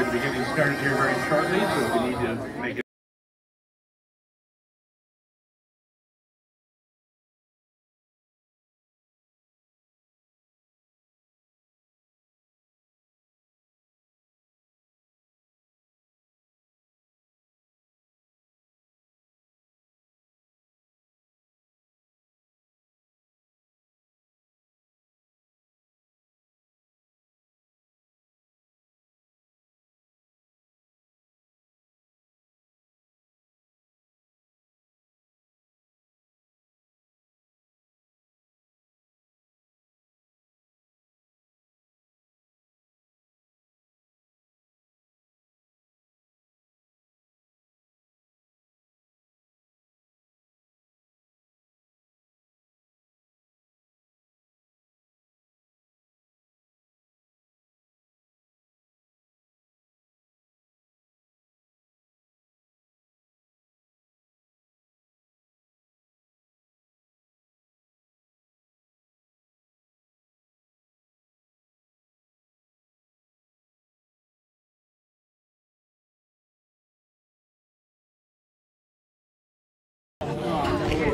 going to be getting started here very shortly, so we need to make it.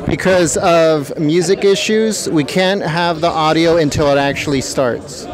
Because of music issues, we can't have the audio until it actually starts.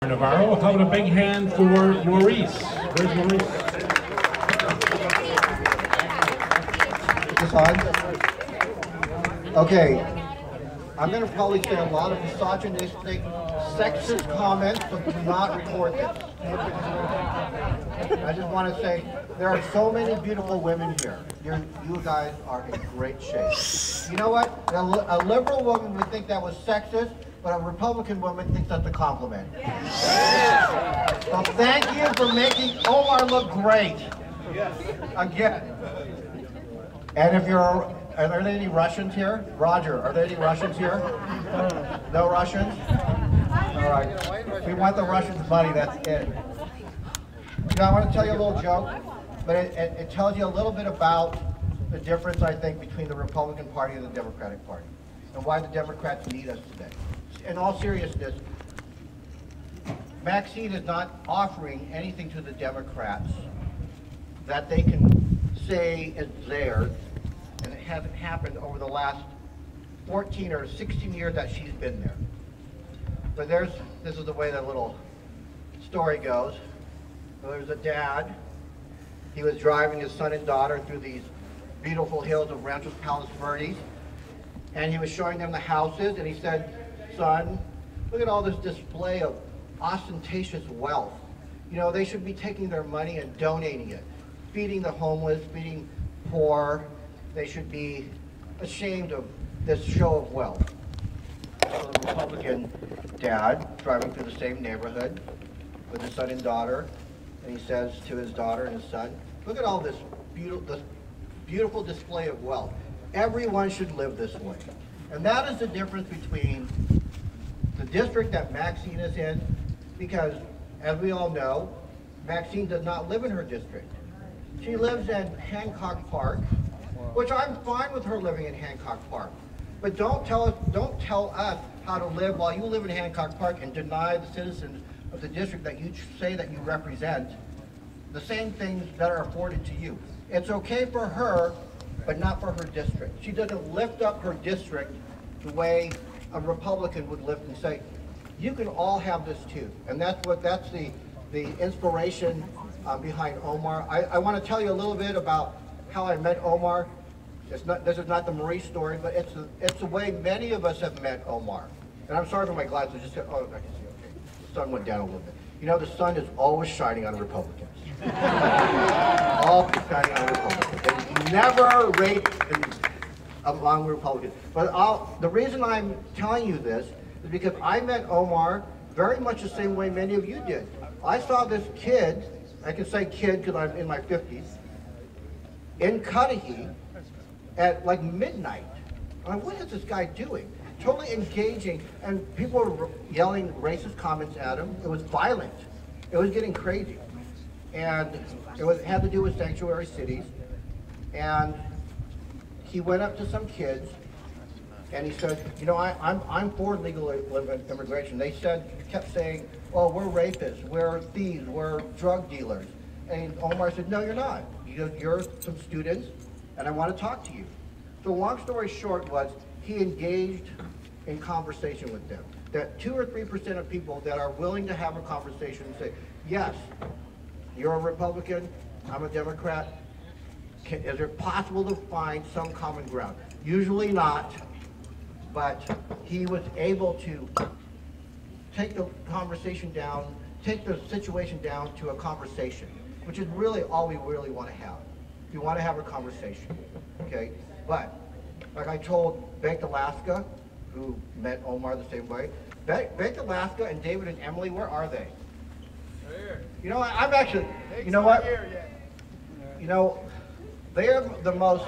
Navarro. How about a big hand for Maurice? Where's Maurice? Is this on? Okay. I'm going to probably say a lot of misogynistic, sexist comments, but do not record this. I just want to say, there are so many beautiful women here. You guys are in great shape. You know what? A liberal woman would think that was sexist, but a Republican woman thinks that's a compliment. So thank you for making Omar look great. Again. And if you're, are there any Russians here? Roger, are there any Russians here? No Russians? All right. We want the Russians' money, that's it. You know, I want to tell you a little joke, but it tells you a little bit about the difference, I think, between the Republican Party and the Democratic Party, and why the Democrats need us today. In all seriousness, Maxine is not offering anything to the Democrats that they can say is theirs, and it hasn't happened over the last 14 or 16 years that she's been there. But this is the way that little story goes. So there's a dad. He was driving his son and daughter through these beautiful hills of Rancho Palos Verdes, and he was showing them the houses, and he said, "Son, look at all this display of ostentatious wealth. You know, they should be taking their money and donating it, feeding the homeless, feeding poor. They should be ashamed of this show of wealth." So the Republican dad, driving through the same neighborhood with his son and daughter, and he says to his daughter and his son, "Look at all this beautiful display of wealth. Everyone should live this way." And that is the difference between the district that Maxine is in, because as we all know, Maxine does not live in her district. She lives in Hancock Park, which I'm fine with her living in Hancock Park. But don't tell us how to live while you live in Hancock Park and deny the citizens of the district that you say that you represent the same things that are afforded to you. It's okay for her, but not for her district. She doesn't lift up her district the way a Republican would lift and say, you can all have this too. And that's the inspiration behind Omar. I want to tell you a little bit about how I met Omar. This is not the Maurice story, but it's the way many of us have met Omar. And I'm sorry for my glasses. I can see, okay. The sun went down a little bit. You know, the sun is always shining on Republicans. Always shining on Republicans. They never rate among Republicans. But the reason I'm telling you this is because I met Omar very much the same way many of you did. I saw this kid, I can say kid because I'm in my 50s, in Cudahy at like midnight. I'm like, what is this guy doing? Totally engaging, and people were yelling racist comments at him. It was violent. It was getting crazy. And it had to do with sanctuary cities. And he went up to some kids and he said, you know, I'm for legal immigration. They kept saying, oh, we're rapists, we're thieves, we're drug dealers. And Omar said, no, you're not. You're some students, and I want to talk to you. So long story short was, he engaged in conversation with them. That 2 or 3% of people that are willing to have a conversation and say, yes, you're a Republican, I'm a Democrat. Is it possible to find some common ground? Usually not, but he was able to take the conversation down, take the situation down to a conversation, which is really all we really want to have. We want to have a conversation, okay? But, like I told Baked Alaska, who met Omar the same way, Baked Alaska and David and Emily, where are they? Here. You know, I'm actually, you know what? You know, they're the most,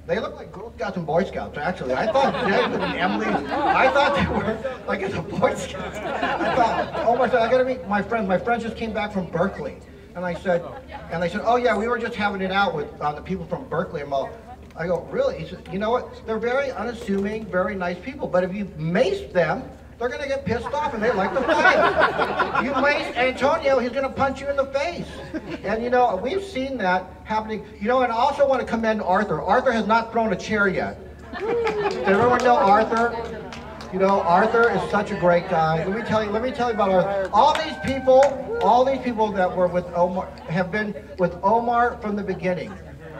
they look like Girl Scouts and Boy Scouts, actually. I thought David and Emily, I thought they were like in the Boy Scouts. I thought, Omar said, I gotta meet my friends. My friends just came back from Berkeley. And I said, and they said, oh yeah, we were just having it out with the people from Berkeley. I go, really? He said, you know what? They're very unassuming, very nice people, but if you mace them, they're gonna get pissed off and they like to fight. You mace Antonio, he's gonna punch you in the face. And you know, we've seen that happening. You know, and I also want to commend Arthur. Arthur has not thrown a chair yet. Does everyone know Arthur? You know, Arthur is such a great guy. Let me tell you about Arthur. All these people that were with Omar have been with Omar from the beginning.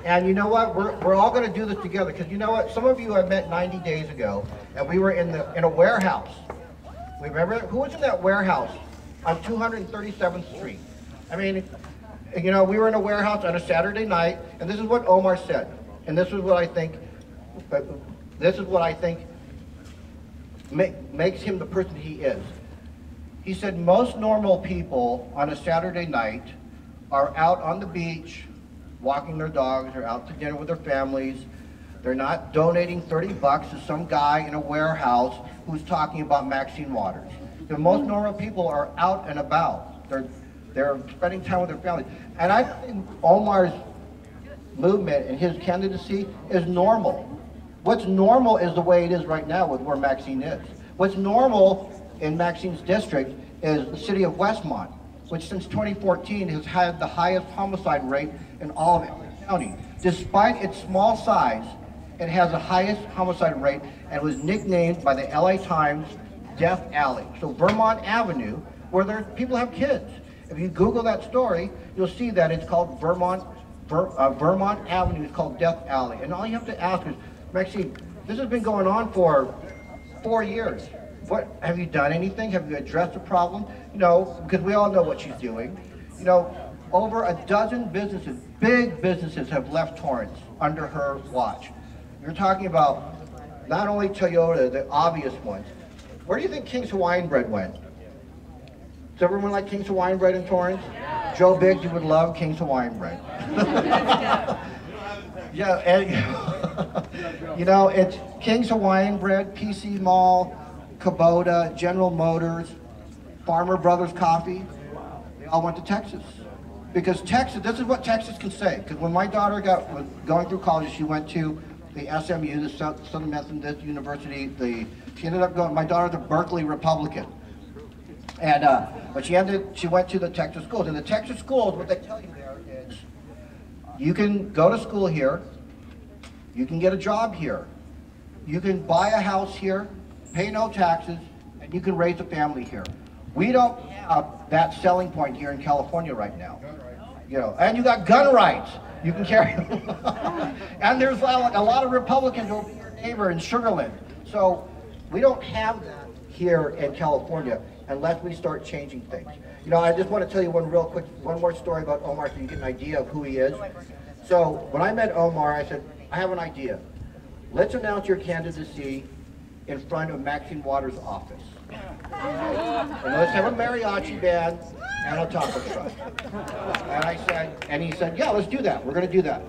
And you know what? We're all going to do this together, because you know what? Some of you I met 90 days ago, and we were in a warehouse. Remember who was in that warehouse on 237th Street? I mean, you know, we were in a warehouse on a Saturday night, and this is what Omar said, and this is what I think. Makes him the person he is. He said most normal people on a Saturday night are out on the beach, walking their dogs, or out to dinner with their families. They're not donating 30 bucks to some guy in a warehouse who's talking about Maxine Waters. The most normal people are out and about. They're spending time with their families. And I think Omar's movement and his candidacy is normal. What's normal is the way it is right now with where Maxine is. What's normal in Maxine's district is the city of Westmont, which since 2014 has had the highest homicide rate in all of LA County. Despite its small size, it has the highest homicide rate and was nicknamed by the LA Times Death Alley. So Vermont Avenue, where people have kids. If you Google that story, you'll see that it's called Vermont Avenue is called Death Alley. And all you have to ask is, Maxine, this has been going on for 4 years. What, have you done anything? Have you addressed the problem? You know, because we all know what she's doing. You know, over a dozen businesses, big businesses, have left Torrance under her watch. You're talking about not only Toyota, the obvious ones. Where do you think King's Hawaiian Bread went? Does everyone like King's Hawaiian Bread in Torrance? Joe Biggs, you would love King's Hawaiian Bread. Yeah, and you know, it's King's Hawaiian Bread, PC Mall, Kubota, General Motors, Farmer Brothers Coffee. They all went to Texas. Because Texas, this is what Texas can say. Because when my daughter was going through college, she went to the SMU, the Southern Methodist University. She ended up going, my daughter's a Berkeley Republican. And, but she went to the Texas schools. And the Texas schools, what they tell you there is, you can go to school here, you can get a job here, you can buy a house here, pay no taxes, and you can raise a family here. We don't have that selling point here in California right now. You know, and you got gun rights. You can carry and there's a lot of Republicans over your neighbor in Sugar Land. So we don't have that here in California unless we start changing things. You know, I just want to tell you one more story about Omar so you get an idea of who he is. So when I met Omar, I said, I have an idea. Let's announce your candidacy in front of Maxine Waters' office. And let's have a mariachi band and a taco truck. And he said, yeah, let's do that. We're going to do that.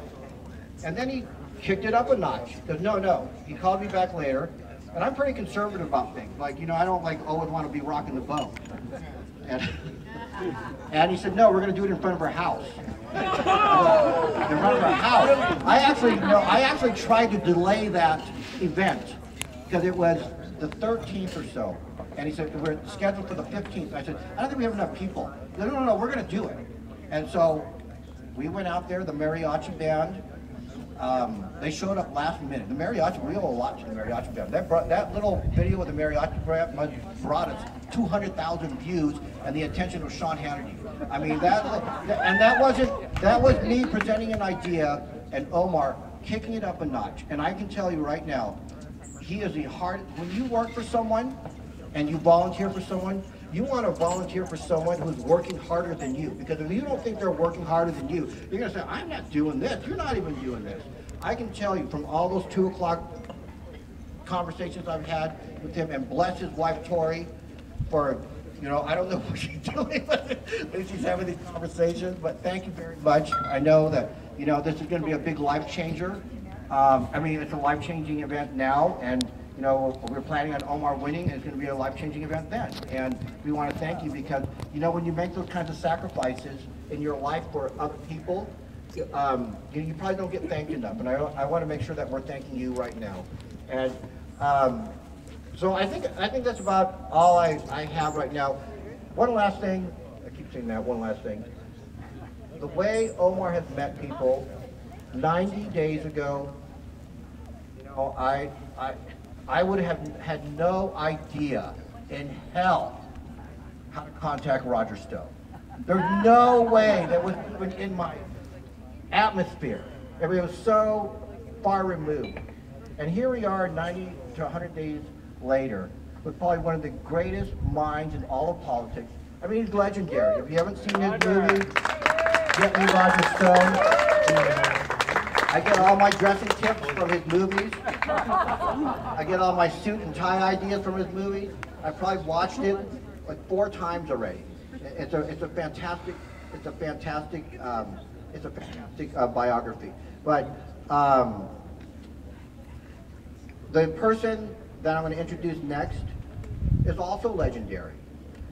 And then he kicked it up a notch. He goes, no. He called me back later. And I'm pretty conservative about things. Like, you know, I don't always want to be rocking the boat. And he said, no, we're going to do it in front of our house. In front of our house. I actually tried to delay that event because it was the 13th or so. And he said, we're scheduled for the 15th. I said, I don't think we have enough people. He said, no, we're going to do it. And so we went out there, the mariachi band. They showed up last minute. The mariachi, we owe a lot to the mariachi band. That little video with the mariachi band brought us 200,000 views and the attention of Sean Hannity. I mean, that was me presenting an idea and Omar kicking it up a notch. And I can tell you right now, he is when you work for someone and you volunteer for someone, you want to volunteer for someone who's working harder than you. Because if you don't think they're working harder than you, you're going to say, I'm not doing this. You're not even doing this. I can tell you from all those 2 o'clock conversations I've had with him, and bless his wife, Tori, for, you know, I don't know what she's doing when she's having these conversations, but thank you very much. I know that, you know, this is going to be a big life changer. I mean, it's a life-changing event now, and you know, we're planning on Omar winning, and it's going to be a life-changing event then. And we want to thank you because, you know, when you make those kinds of sacrifices in your life for other people, you probably don't get thanked enough. And I want to make sure that we're thanking you right now. And so I think that's about all I have right now. One last thing, I keep saying that, one last thing. The way Omar has met people 90 days ago, you know, I would have had no idea in hell how to contact Roger Stone. There's no way that was even in my atmosphere. Everything was so far removed. And here we are 90 to 100 days later with probably one of the greatest minds in all of politics. I mean, he's legendary. If you haven't seen his movie, get me Roger Stone. I get all my dressing tips from his movies. I get all my suit and tie ideas from his movies. I've probably watched it like 4 times already. It's a fantastic biography. But the person that I'm going to introduce next is also legendary.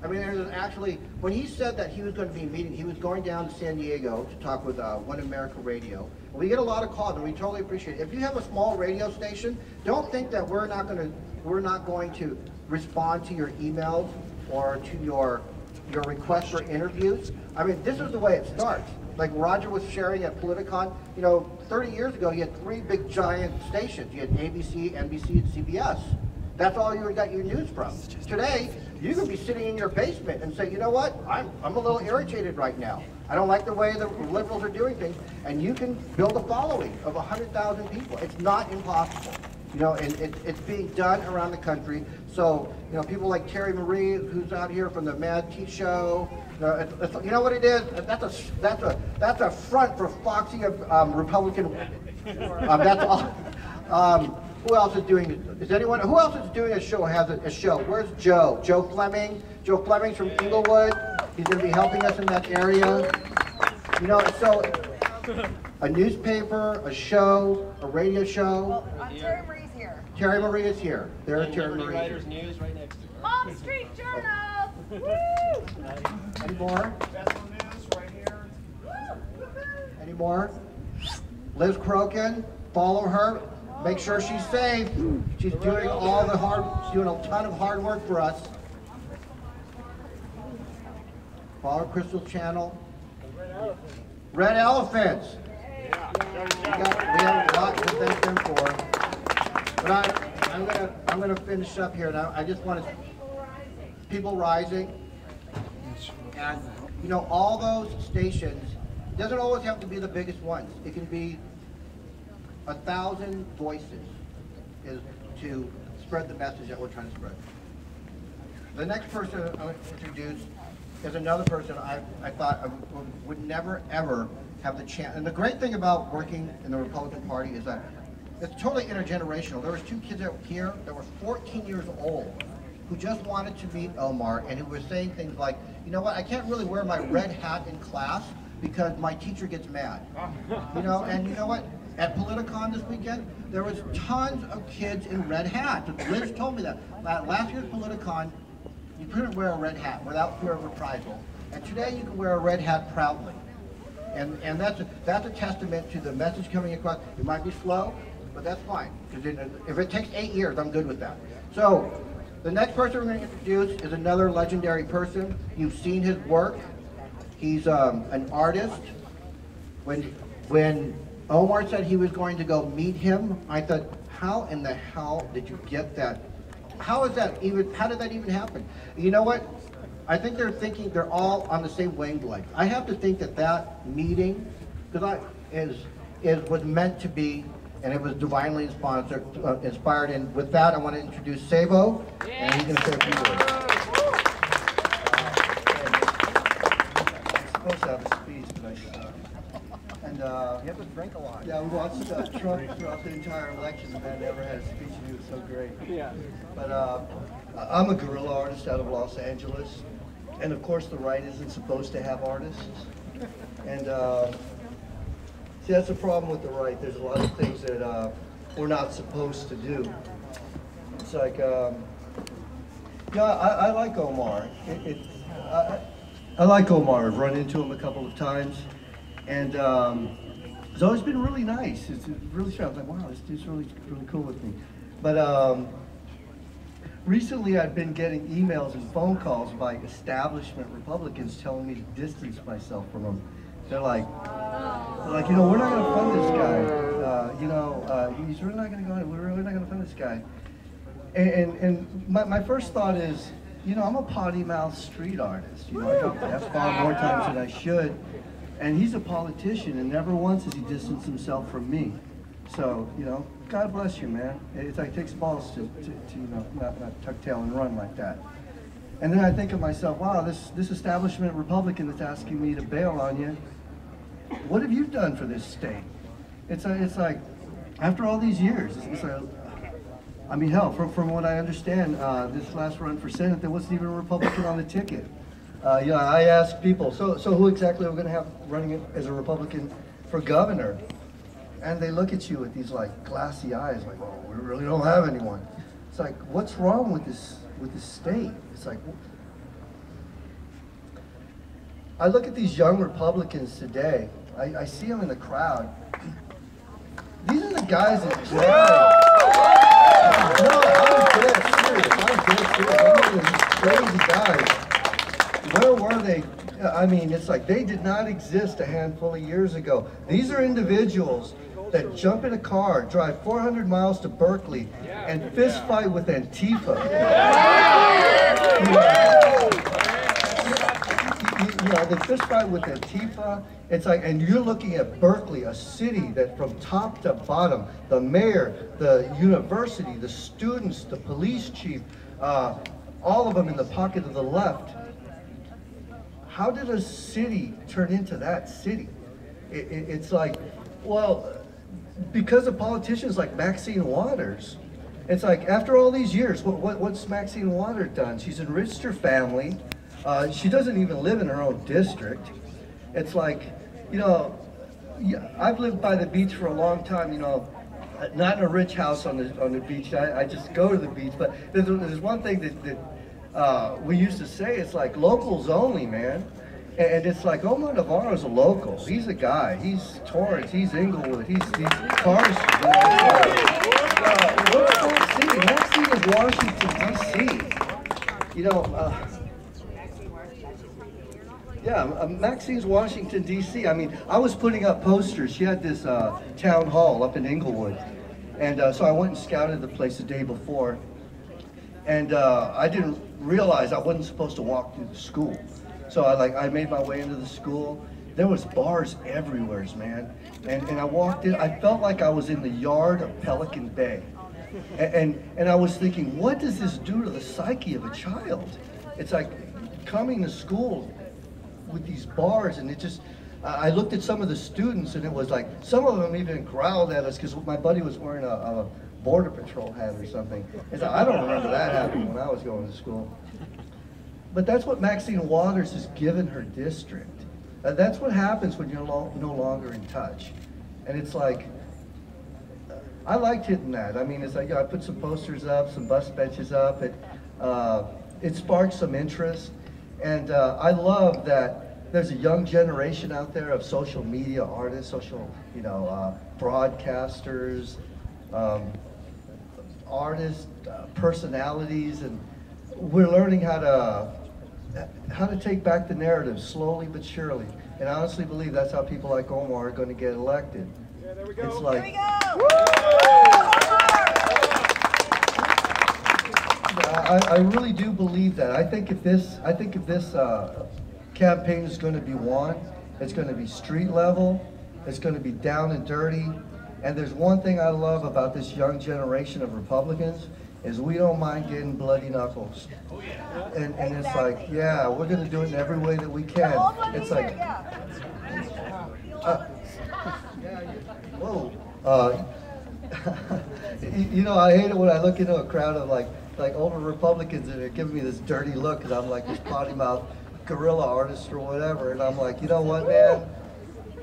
I mean, there's actually, when he said that he was going to be meeting, he was going down to San Diego to talk with One America Radio. We get a lot of calls, and we totally appreciate it. If you have a small radio station, don't think that we're not going to respond to your emails or to your request for interviews. I mean, this is the way it starts. Like Roger was sharing at Politicon, you know, 30 years ago, you had 3 big giant stations. You had ABC, NBC, and CBS. That's all you got your news from. Today, you could be sitting in your basement and say, you know what, I'm a little irritated right now. I don't like the way the liberals are doing things, and you can build a following of 100,000 people. It's not impossible. You know, and it's being done around the country. So, you know, people like Terry Marie, who's out here from the Mad Tea Show. You know what it is? That's a front for foxy Republican. That's all. Who else is doing it? Is anyone? Who else is doing a show? Has a show? Where's Joe? Joe Fleming. Joe Fleming's from Inglewood. He's going to be helping us in that area. You know, so a newspaper, a show, a radio show. Well, Terry Marie's here. Terry Marie is here. There's Terry Marie. Writers News right next to her. Palm Street Journal. Woo! Any more? Vessel News right here. Any more? Liz Crokin. Follow her. Make sure she's safe. She's doing all the she's doing a ton of hard work for us. Follow Crystal's channel. Red Elephants. We have a lot to thank them for. But I'm gonna finish up here. Now I just want to People Rising, and you know, all those stations. It doesn't always have to be the biggest ones. It can be 1,000 voices is to spread the message that we're trying to spread. The next person I'm going to introduce is another person I thought I would never ever have the chance. And the great thing about working in the Republican Party is that it's totally intergenerational. There was 2 kids out here that were 14 years old who just wanted to meet Omar and who were saying things like, you know what, I can't really wear my red hat in class because my teacher gets mad. You know, and you know what? At Politicon this weekend, there was tons of kids in red hats. Liz told me that. Last year's Politicon, you couldn't wear a red hat without fear of reprisal. And today you can wear a red hat proudly. And that's a testament to the message coming across. It might be slow, but that's fine. Because if it takes 8 years, I'm good with that. So the next person we're going to introduce is another legendary person. You've seen his work. He's an artist. When Omar said he was going to go meet him, I thought, how in the hell did you get that? How did that even happen? You know what? I think they're thinking they're all on the same wavelength. I have to think that meeting, because was meant to be, and it was divinely inspired. And with that, I want to introduce Sabo, and he's going to say a few words. I'm supposed to have a speech, but you have to drink a lot. Yeah, we watched Trump throughout the entire election, and I never had a speech, and he was so great. Yeah. But I'm a guerrilla artist out of Los Angeles, and of course the right isn't supposed to have artists. And see, that's the problem with the right. There's a lot of things that we're not supposed to do. It's like, yeah, I like Omar. I like Omar. I've run into him a couple of times. And it's always been really nice. It's really strange. I was like, wow, this dude's really cool with me. But recently I've been getting emails and phone calls by establishment Republicans telling me to distance myself from him. They're like, you know, we're not going to fund this guy. You know, he's really not going to go in. We're really not going to fund this guy. And my first thought is, you know, I'm a potty mouth street artist. You know, I drop the F-bomb more times than I should. And he's a politician, and never once has he distanced himself from me. So, you know, God bless you, man. It's like, it takes balls to you know, not tuck tail and run like that. And then I think of myself, wow, this establishment Republican that's asking me to bail on you, what have you done for this state? It's like, after all these years, it's like, I mean, hell, from what I understand, this last run for Senate, there wasn't even a Republican on the ticket. You know, I asked people, so who exactly are we going to have running it as a Republican for governor? And they look at you with these like glassy eyes, like, oh, we really don't have anyone. It's like, what's wrong with this state? It's like, I look at these young Republicans today. I see them in the crowd. These are the guys that drive. No, I'm dead serious. I'm dead serious. I'm these crazy guys. Where were they? I mean, it's like they did not exist a handful of years ago. These are individuals that jump in a car, drive 400 miles to Berkeley, and fist fight with Antifa. Yeah, they fist fight with Antifa. It's like, and you're looking at Berkeley, a city that from top to bottom, the mayor, the university, the students, the police chief, all of them in the pocket of the left. How did a city turn into that city? It's like, well, because of politicians like Maxine Waters. It's like, after all these years, what's Maxine Waters done? She's enriched her family. She doesn't even live in her own district. It's like, you know, I've lived by the beach for a long time, you know, not in a rich house on the beach. I just go to the beach, but there's one thing that we used to say, it's like locals only, man. And it's like, Omar Navarro is a local. He's a guy. He's Torrance. He's Inglewood. He's Carson. What's Maxine? Maxine is Washington, D.C. You know, yeah, Maxine's Washington, D.C. I mean, I was putting up posters. She had this town hall up in Inglewood. And so I went and scouted the place the day before. And I didn't realize I wasn't supposed to walk through the school. So I made my way into the school. There was bars everywhere, man. And I walked in, I felt like I was in the yard of Pelican Bay. And I was thinking, what does this do to the psyche of a child? It's like coming to school with these bars, and it just, I looked at some of the students, and it was like, some of them even growled at us because my buddy was wearing a Border Patrol hat or something. It's like, I don't remember that happening when I was going to school. But that's what Maxine Waters has given her district. That's what happens when you're no longer in touch. And it's like, I liked hitting that. I mean, it's like, I put some posters up, some bus benches up. It sparked some interest. And I love that there's a young generation out there of social media artists, social, you know, broadcasters, artists, personalities, and we're learning how to take back the narrative slowly but surely. And I honestly believe that's how people like Omar are going to get elected. Yeah, there we go. It's like, Here we go. I really do believe that. I think if this campaign is going to be won, it's going to be street level, it's going to be down and dirty. And there's one thing I love about this young generation of Republicans is we don't mind getting bloody knuckles. And it's like, yeah, we're going to do it in every way that we can. It's like, whoa. You know, I hate it when I look into a crowd of like older Republicans and they're giving me this dirty look because I'm like this potty mouth guerrilla artist or whatever. And I'm like, you know what, man?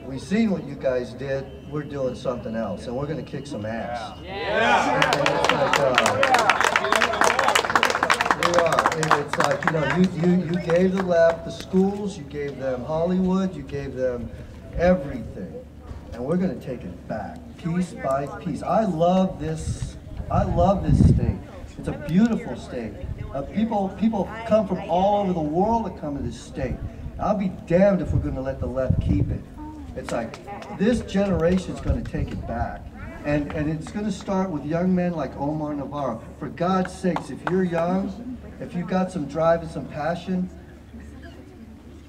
We've seen what you guys did. We're doing something else, and we're going to kick some ass. Yeah. And it's like, we are. And it's like, you know, you gave the left the schools, you gave them Hollywood, you gave them everything, and we're going to take it back, piece by piece. I love this state. It's a beautiful state. People come from all over the world to come to this state. I'll be damned if we're going to let the left keep it. It's like, this generation is going to take it back. And it's going to start with young men like Omar Navarro. For God's sakes, if you're young, if you got some drive and some passion,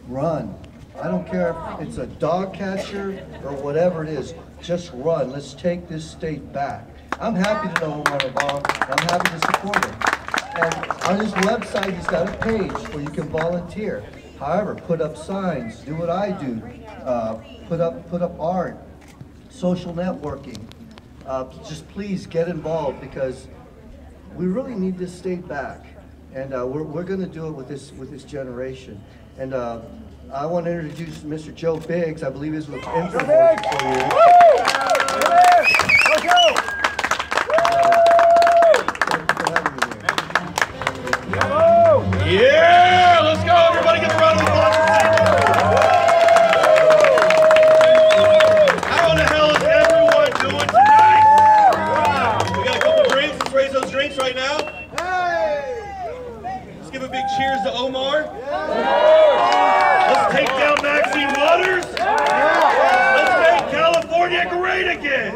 run. I don't care if it's a dog catcher or whatever it is, just run. Let's take this state back. I'm happy to know Omar Navarro. I'm happy to support him. And on his website, he's got a page where you can volunteer. However, put up signs, do what I do, put up art, social networking. Just please get involved because we really need this state back, and we're going to do it with this generation. And I want to introduce Mr. Joe Biggs. I believe he's with Info working for you. Let's go! Yeah, let's go, everybody, get a round of applause. How the hell is everyone doing tonight? We got a couple drinks, let's raise those drinks right now. Let's give a big cheers to Omar. Let's take down Maxine Waters. Let's make California great again.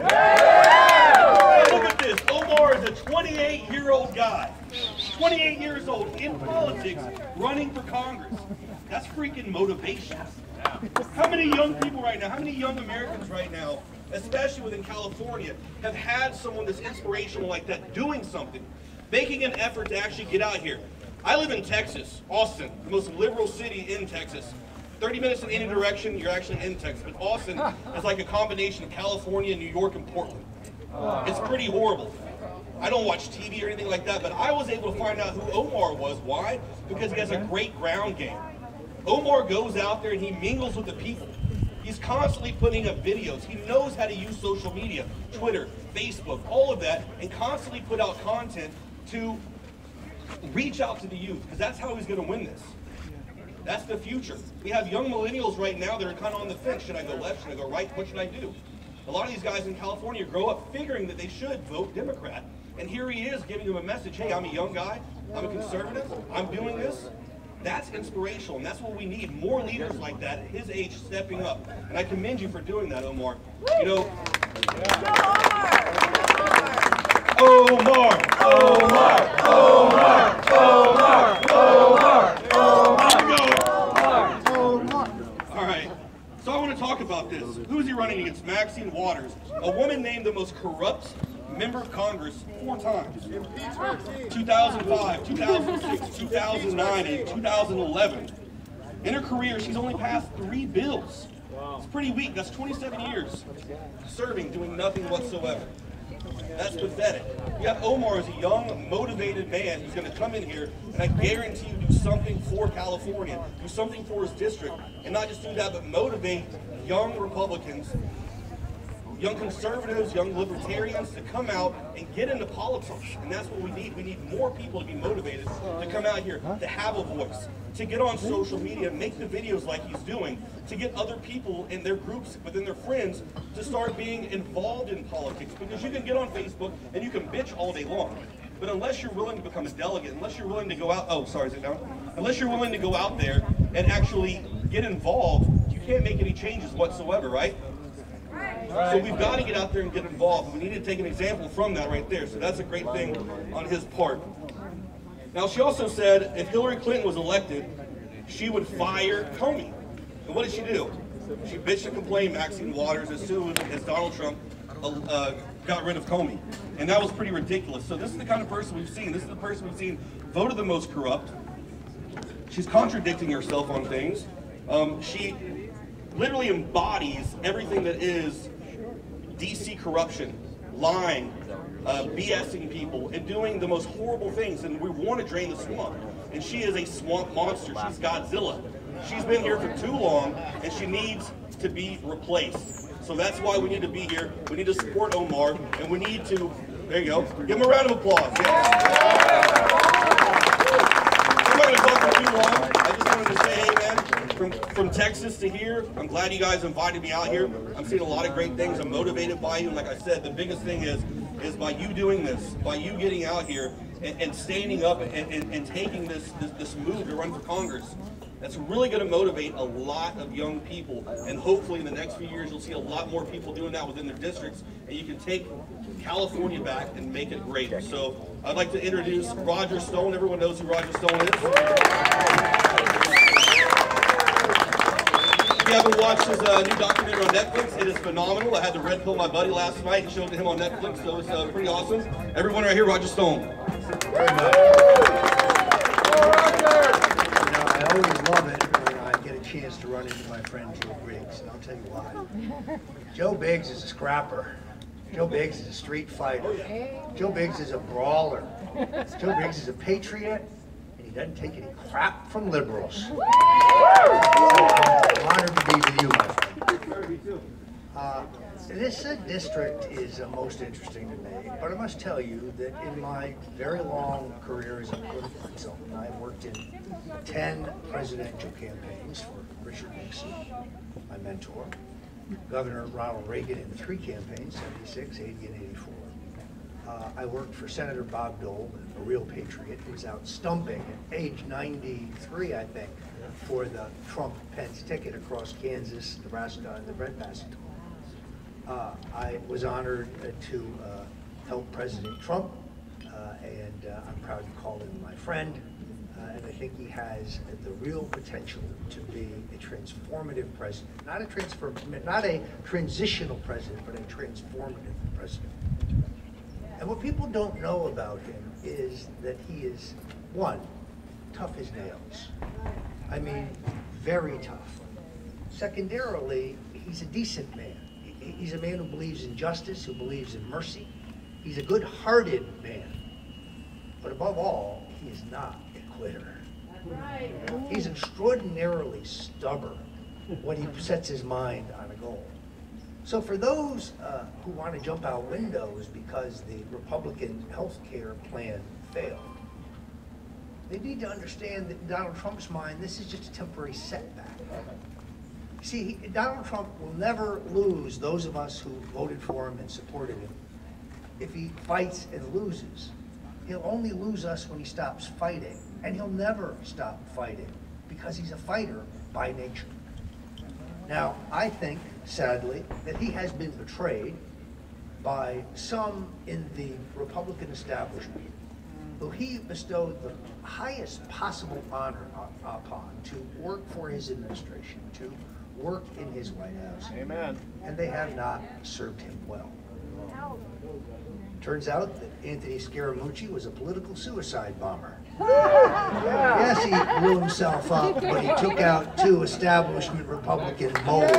Look at this, Omar is a 28-year-old guy. 28 years old, in politics, running for Congress. That's freaking motivation. How many young people right now, how many young Americans right now, especially within California, have had someone that's inspirational like that doing something, making an effort to actually get out here? I live in Texas, Austin, the most liberal city in Texas. 30 minutes in any direction, you're actually in Texas. But Austin is like a combination of California, New York, and Portland. It's pretty horrible. I don't watch TV or anything like that, but I was able to find out who Omar was. Why? Because he has a great ground game. Omar goes out there and he mingles with the people. He's constantly putting up videos. He knows how to use social media, Twitter, Facebook, all of that, and constantly put out content to reach out to the youth, because that's how he's going to win this. That's the future. We have young millennials right now that are kind of on the fence. Should I go left? Should I go right? What should I do? A lot of these guys in California grow up figuring that they should vote Democrat. And here he is giving them a message, hey, I'm a young guy, I'm a conservative, I'm doing this. That's inspirational, and that's what we need. More leaders like that at his age stepping up. And I commend you for doing that, Omar. You know, Omar, Omar, Omar, Omar, Omar, Omar. All right, so I want to talk about this. Who's he running against? Maxine Waters, a woman named the most corrupt member of Congress 4 times. 2005, 2006, 2009, and 2011. In her career, she's only passed 3 bills. It's pretty weak. That's 27 years serving, doing nothing whatsoever. That's pathetic. You have Omar as a young, motivated man who's going to come in here, and I guarantee you do something for California, do something for his district, and not just do that, but motivate young Republicans, young conservatives, young libertarians to come out and get into politics. And that's what we need. We need more people to be motivated to come out here, to have a voice, to get on social media, make the videos like he's doing, to get other people in their groups, within their friends, to start being involved in politics. Because you can get on Facebook and you can bitch all day long. But unless you're willing to become a delegate, unless you're willing to go out, oh, sorry, is it down? Unless you're willing to go out there and actually get involved, you can't make any changes whatsoever, right? So we've got to get out there and get involved. We need to take an example from that right there. So that's a great thing on his part. Now, she also said if Hillary Clinton was elected, she would fire Comey. And what did she do? She bitched and complained, Maxine Waters, as soon as Donald Trump got rid of Comey. And that was pretty ridiculous. So this is the kind of person we've seen. This is the person we've seen voted the most corrupt. She's contradicting herself on things. She literally embodies everything that is DC corruption, lying, BSing people, and doing the most horrible things. And we want to drain the swamp. And she is a swamp monster. She's Godzilla. She's been here for too long, and she needs to be replaced. So that's why we need to be here. We need to support Omar, and we need to, there you go, give him a round of applause. Yeah. I'm not going to talk for too long. I just wanted to say, hey man, from Texas to here, I'm glad you guys invited me out here. I'm seeing a lot of great things. I'm motivated by you, and like I said, the biggest thing is by you doing this, by you getting out here and standing up and taking this move to run for Congress. That's really going to motivate a lot of young people, and hopefully in the next few years you'll see a lot more people doing that within their districts, and you can take California back and make it great. So I'd like to introduce Roger Stone. Everyone knows who Roger Stone is. If you haven't watched his new documentary on Netflix, it is phenomenal. I had to red pill my buddy last night and showed it to him on Netflix, so it's pretty awesome. Everyone right here, Roger Stone. I always love it when I get a chance to run into my friend Joe Biggs, and I'll tell you why. Joe Biggs is a scrapper. Joe Biggs is a street fighter. Joe Biggs is a brawler. Joe Biggs is a patriot, and he doesn't take any crap from liberals. I'm honored to be with you, my friend. This district is most interesting to me, but I must tell you that in my very long career as a political consultant, I worked in 10 presidential campaigns for Richard Nixon, my mentor, Governor Ronald Reagan in 3 campaigns, 76, 80, and 84. I worked for Senator Bob Dole, a real patriot, who was out stumping at age 93, I think, for the Trump-Pence ticket across Kansas, Nebraska, and the breadbasket. I was honored to help President Trump, and I'm proud to call him my friend, and I think he has the real potential to be a transformative president, not a transitional president, but a transformative president. And what people don't know about him is that he is, one, tough as nails. I mean, very tough. Secondarily, he's a decent man. He's a man who believes in justice, who believes in mercy. He's a good-hearted man. But above all, he is not a quitter. He's extraordinarily stubborn when he sets his mind on a goal. So for those who want to jump out windows because the Republican health care plan failed, they need to understand that in Donald Trump's mind, this is just a temporary setback. See, Donald Trump will never lose those of us who voted for him and supported him. If he fights and loses, he'll only lose us when he stops fighting. And he'll never stop fighting because he's a fighter by nature. Now, I think, sadly, that he has been betrayed by some in the Republican establishment who he bestowed the highest possible honor upon to work for his administration, to work in his White House. Amen. And they have not served him well. Turns out that Anthony Scaramucci was a political suicide bomber. Yes, he blew himself up, but he took out 2 establishment Republican moles.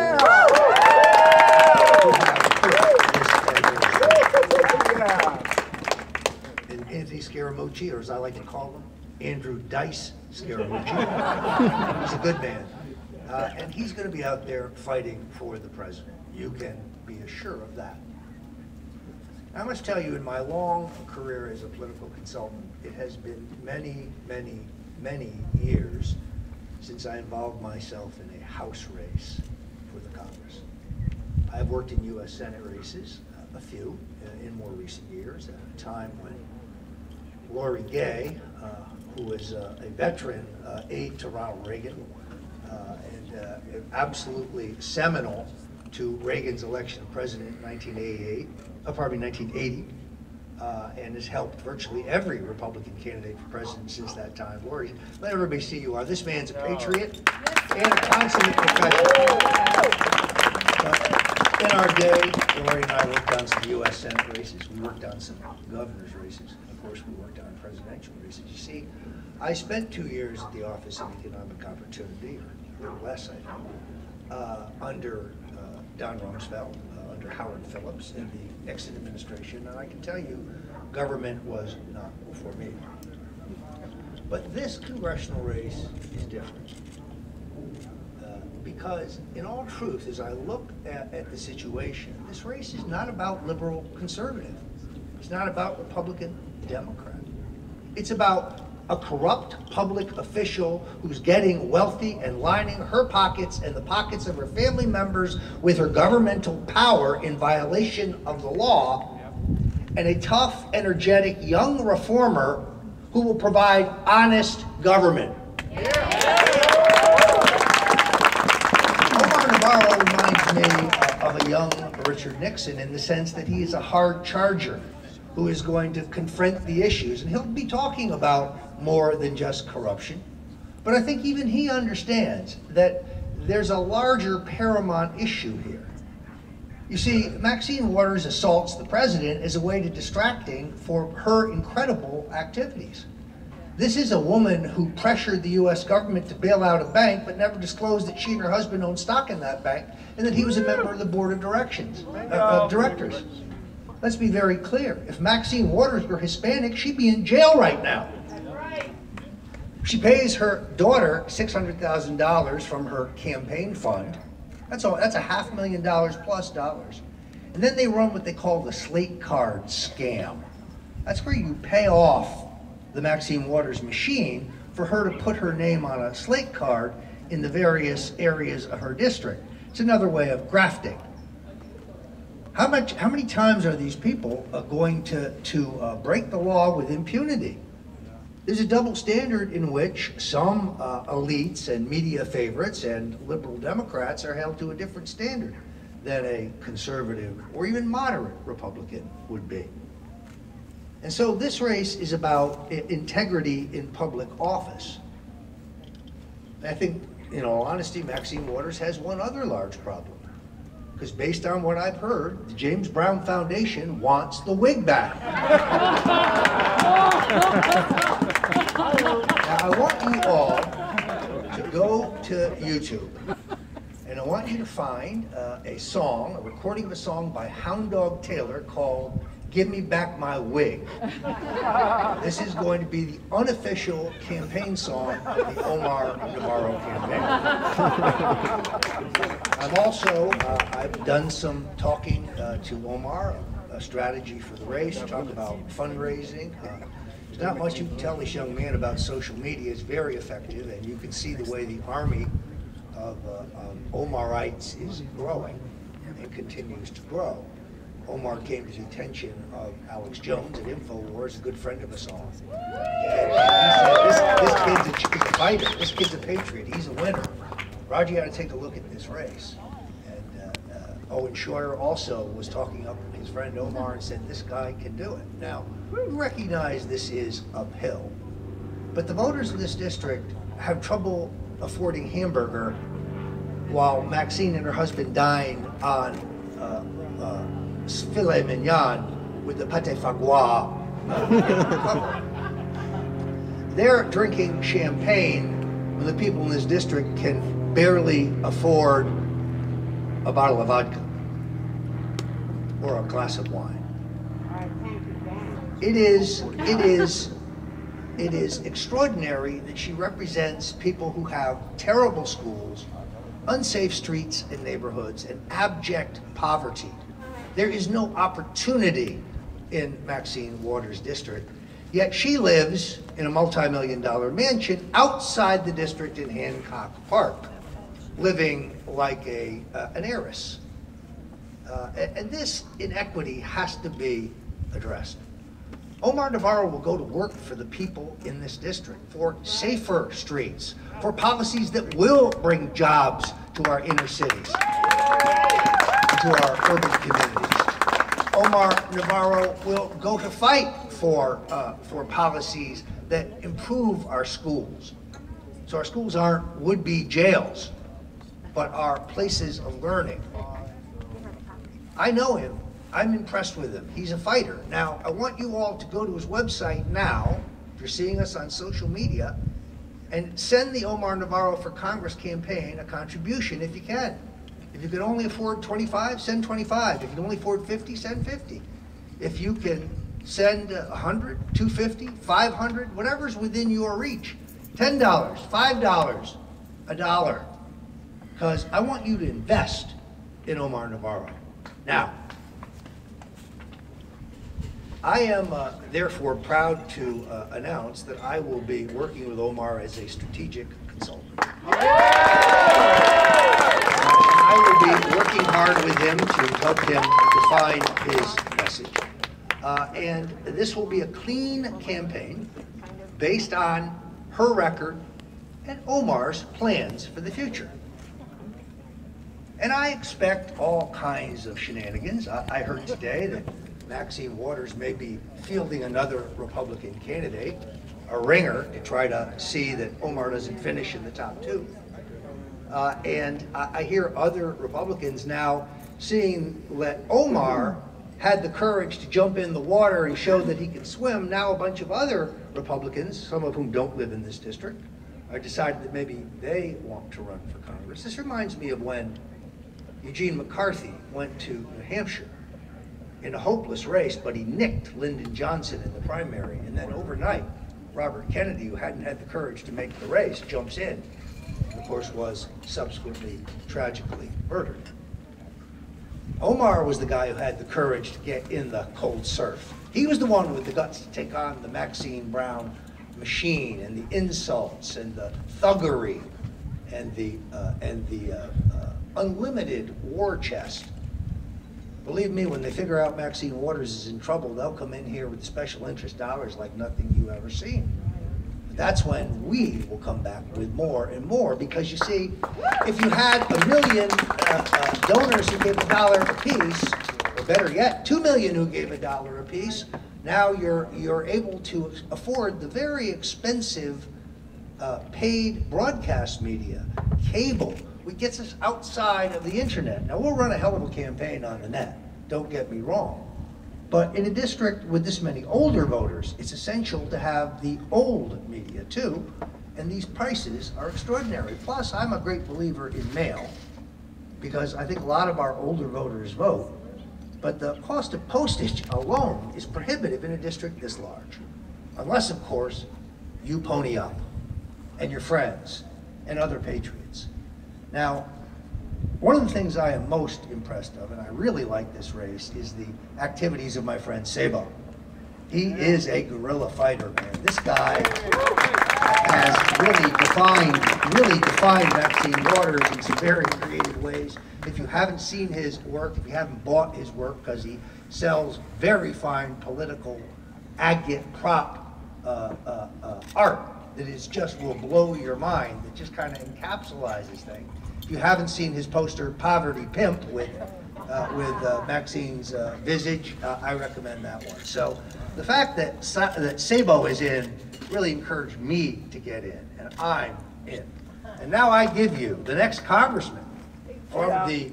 And Anthony Scaramucci, or as I like to call him, Andrew Dice Scaramucci, he's a good man. And he's going to be out there fighting for the president. You can be assured of that. I must tell you, in my long career as a political consultant, it has been many, many, many years since I involved myself in a House race for the Congress. I've worked in U.S. Senate races, a few, in more recent years, at a time when Lori Gay, who was a veteran aide to Ronald Reagan, and absolutely seminal to Reagan's election of president in 1980, and has helped virtually every Republican candidate for president since that time. Lori, let everybody see you are. This man's a patriot and a consummate professional. But in our day, Lori and I worked on some U.S. Senate races. We worked on some governor's races. And of course, we worked on presidential races. You see, I spent 2 years at the Office of Economic Opportunity, or a little less, I think, under Don Rumsfeld, under Howard Phillips in the Nixon administration, and I can tell you, government was not for me. But this congressional race is different. Because in all truth, as I look at the situation, this race is not about liberal conservative. It's not about Republican Democrat. It's about a corrupt public official who's getting wealthy and lining her pockets and the pockets of her family members with her governmental power in violation of the law, and a tough, energetic, young reformer who will provide honest government. Yeah. Navarro reminds me of a young Richard Nixon in the sense that he is a hard charger who is going to confront the issues. And he'll be talking about more than just corruption. But I think even he understands that there's a larger paramount issue here. You see, Maxine Waters assaults the president as a way to distracting for her incredible activities. This is a woman who pressured the U.S. government to bail out a bank, but never disclosed that she and her husband owned stock in that bank, and that he was a member of the board of directors. Let's be very clear. If Maxine Waters were Hispanic, she'd be in jail right now. She pays her daughter $600,000 from her campaign fund. That's all. That's $500,000 plus dollars. And then they run what they call the slate card scam. That's where you pay off the Maxine Waters machine for her to put her name on a slate card in the various areas of her district. It's another way of grafting. How many times are these people going to break the law with impunity? There's a double standard in which some elites and media favorites and liberal Democrats are held to a different standard than a conservative or even moderate Republican would be. And so this race is about integrity in public office. I think, in all honesty, Maxine Waters has one other large problem. Because based on what I've heard, the James Brown Foundation wants the wig back. Now, I want you all to go to YouTube, and I want you to find a recording of a song by Hound Dog Taylor called "Give Me Back My Wig." This is going to be the unofficial campaign song of the Omar Navarro campaign. I've done some talking to Omar, a strategy for the race, talk about fundraising. There's not much you can tell this young man about social media. It's very effective, and you can see the way the army of Omarites is growing and continues to grow. Omar came to the attention of Alex Jones at InfoWars, a good friend of us all. And he said, this kid's a fighter, this kid's a patriot, he's a winner. Roger, you ought to take a look at this race. And Owen Scheuer also was talking up his friend Omar and said, this guy can do it. Now, we recognize this is uphill, but the voters of this district have trouble affording hamburger while Maxine and her husband dine on filet mignon with the pâté fagois cover. They're drinking champagne when the people in this district can barely afford a bottle of vodka or a glass of wine. It is extraordinary that she represents people who have terrible schools, unsafe streets and neighborhoods, and abject poverty. There is no opportunity in Maxine Waters' district, yet she lives in a multi-million-dollar mansion outside the district in Hancock Park, living like an heiress. And this inequity has to be addressed. Omar Navarro will go to work for the people in this district, for safer streets, for policies that will bring jobs to our inner cities, to our urban communities. Omar Navarro will go to fight for policies that improve our schools. So our schools aren't would-be jails, but are places of learning. I know him. I'm impressed with him. He's a fighter. Now, I want you all to go to his website now, if you're seeing us on social media, and send the Omar Navarro for Congress campaign a contribution if you can. If you can only afford 25, send 25. If you can only afford 50, send 50. If you can send 100, 250, 500, whatever's within your reach. $10, $5, $1. Because I want you to invest in Omar Navarro. Now, I am therefore proud to announce that I will be working with Omar as a strategic consultant. I will be working hard with him to help him define his message. And this will be a clean campaign based on her record and Omar's plans for the future. And I expect all kinds of shenanigans. I heard today that Maxine Waters may be fielding another Republican candidate, a ringer, to try to see that Omar doesn't finish in the top 2. And I hear other Republicans now seeing that Omar had the courage to jump in the water and show that he could swim. Now a bunch of other Republicans, some of whom don't live in this district, decided that maybe they want to run for Congress. This reminds me of when Eugene McCarthy went to New Hampshire in a hopeless race, but he nicked Lyndon Johnson in the primary, and then overnight, Robert Kennedy, who hadn't had the courage to make the race, jumps in, and of course was subsequently tragically murdered. Omar was the guy who had the courage to get in the cold surf. He was the one with the guts to take on the Maxine Brown machine and the insults and the thuggery and the unlimited war chest. Believe me, when they figure out Maxine Waters is in trouble, they'll come in here with special interest dollars like nothing you've ever seen. That's when we will come back with more and more, because you see, if you had 1 million donors who gave $1 apiece, or better yet, 2 million who gave $1 apiece, now you're able to afford the very expensive paid broadcast media, cable, which gets us outside of the internet. Now we'll run a hell of a campaign on the net, don't get me wrong. But in a district with this many older voters, it's essential to have the old media too, and these prices are extraordinary. Plus, I'm a great believer in mail, because I think a lot of our older voters vote, but the cost of postage alone is prohibitive in a district this large. Unless, of course, you pony up, and your friends, and other patriots. Now, one of the things I am most impressed of, and I really like this race, is the activities of my friend Sabo. He is a guerrilla fighter, man. This guy has really defined Maxine Waters in some very creative ways. If you haven't seen his work, if you haven't bought his work, because he sells very fine political agitprop art that is just will blow your mind, that just kind of encapsulates things. If you haven't seen his poster, Poverty Pimp, with Maxine's visage, I recommend that one. So the fact that Sabo is in really encouraged me to get in, and I'm in. And now I give you the next congressman from the